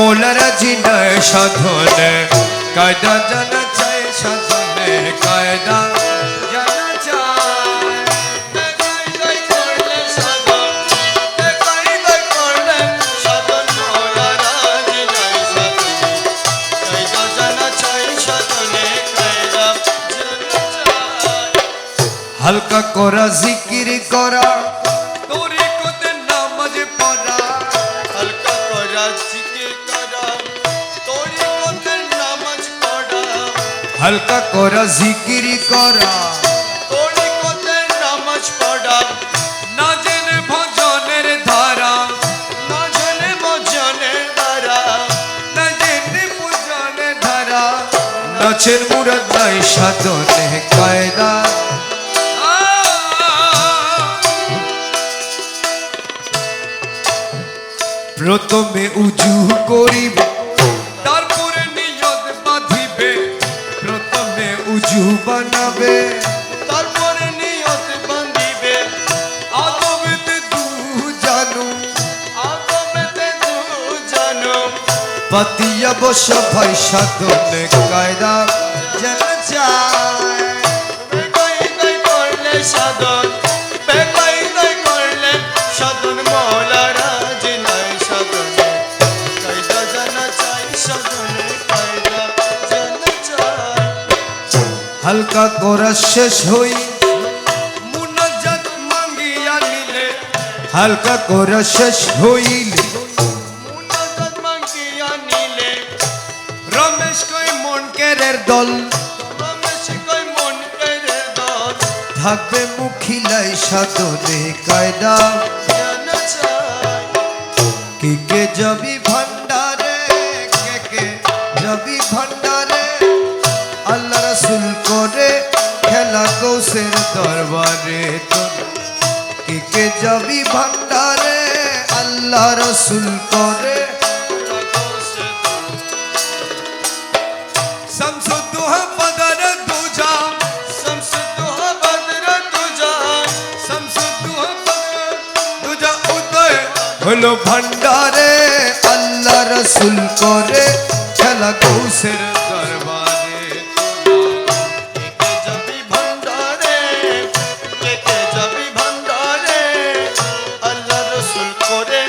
molar জিনায় সাধনে কায়দা জানা চাই সাধনে কায়দা জানা চাই হালকা করা জিকির করা তরিকতে নামাজ পড়া হালকা করা জিকির করা তরিকতে নামাজ পড়া হালকা করা জিকির করা তরিকতে নামাজ পড়া না জেনে ভজনের ধারা না জেনে ভজনের দ্বারা না জেনে ভজনের ধারা নাচের মুরাদ নাই সাধনে কায়দা প্রথমে উজু করিবে তারপরে নিয়ত বাঁধিবে প্রথমে উজু বানাবে তারপরে নিয়ত বাঁধিবে আদবেতে দু জানু আদবেতে দু জানো পাতিয়া বসা ভাই সাধনে কায়দা জানা চায় বেকায়দায় করলে সাধন বেকায়দায় করলে সাধন মৌলারা জিনায় সাধনে কায়দা জানা চাই সাধনে কায়দা জানা চাই হালকা করা শেষ হই মুনাজাত মাঙ্গিয়া নিলে হালকা করা শেষ হইলে মুনাজাত মাঙ্গিয়া নিলে রমেশ কই মন কেরের দল রমেশ কই মন কেড়ে দল থাকবে মুখিলাই সাধনে কায়দা জানা চাই কে যাবি ভান্ডারে কে যাবি ভান্ডারে আল্লাহ রাসূল করে খেলা কৌশের দরবারে তোর কে যাবি ভান্ডারে আল্লাহ রাসূল করে শামসুদ্দোহা বদর দুজা শামসুদ্দোহা বদর দুজা শামসুদ্দোহা বদর দুজা উদয় হলো ভান্ডারে আল্লাহ রাসূল করে খেলা কৌশের দরবারে কে যাবি ভান্ডারে কে যাবি ভান্ডারে আল্লাহ রাসূল করে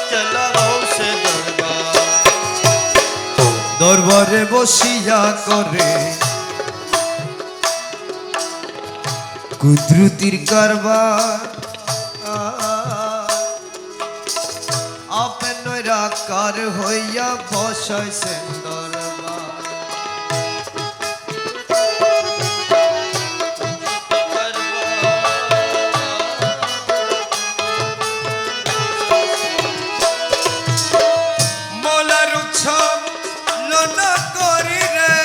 খেলা হউসে দরবার দরবারে বসিয়া করে কুদরতির কারবার আপন রাকার হইয়া বসাইছেন দরবার মোলার উৎসব লোনা করি রে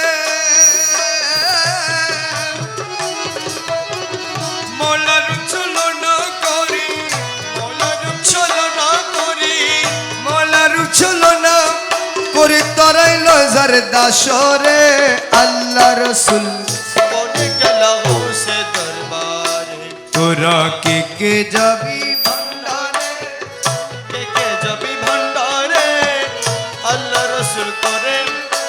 মোলার উচ্ছলনা করি মৌলার ছলনা করি মোলার উচ্ছলনা করি তরাই লজার দাসরে আল্লাহ রাসূল করে খেলা হউসে দরবারে তোরা কে যাবি ভান্ডারে কে যাবি ভান্ডারে আল্লাহ রাসূল করে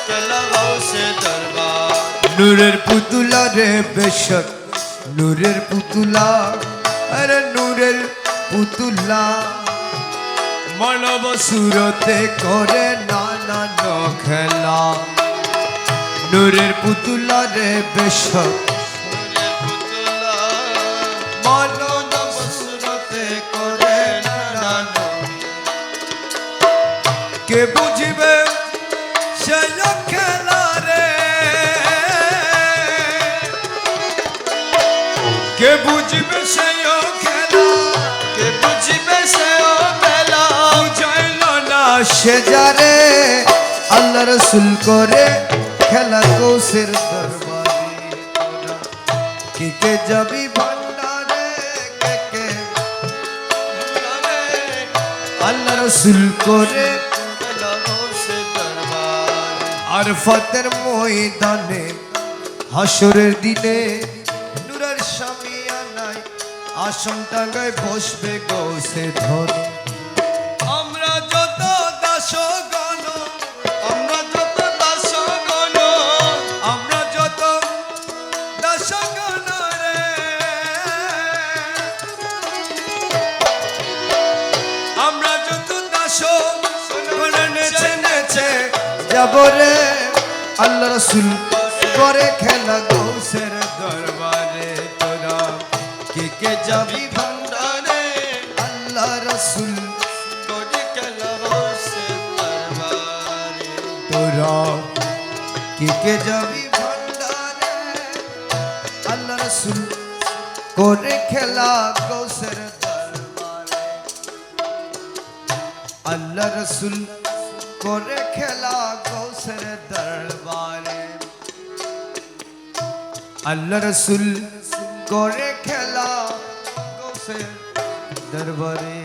খেলা হউসে দরবার নূরের পুতুলা রে বেশক নূরের পুতুলা আরে নূরের পুতুলা মানব সুরতে করে নানা খেলা নূরের পুতুলা রে বেশক পুতুলা মানব সুরতে করে নানা কে বুঝিবে সে খেলা রে কে বুঝিবে সে খেলা কে বুঝিবে সে ও বেলা বুঝাইল না সে যারে আল্লাহ রাসূল করে খেলা কৌশের দরবারে কে যাবি ভান্ডারে কে আল্লাহ রাসূল করে খেলা হউসে দরবার আর ফতের ময়দানে হাসরের দিনে নূরের শামিয়ানায় আসন টাঙ্গায় বসবে গৌসে ধরে আমরা যত দাসগণ সকল রে আমরা যত দাস করে নেচে নেচে যাব রে আল্লাহ রসুল করে খেলা গৌসের দরবারে তোরা কে যাবি ভান্ডারে আল্লাহ রসুল করে খেলা গৌসে দরবারে তোরা কে যাবি ভান্ডারে আল্লাহ রসুল করে খেলা গৌসের দরবারে আল্লাহ রসুল করে খেলা গৌসের দরবারে আল্লাহ রসুল করে খেলা গৌসের দরবারে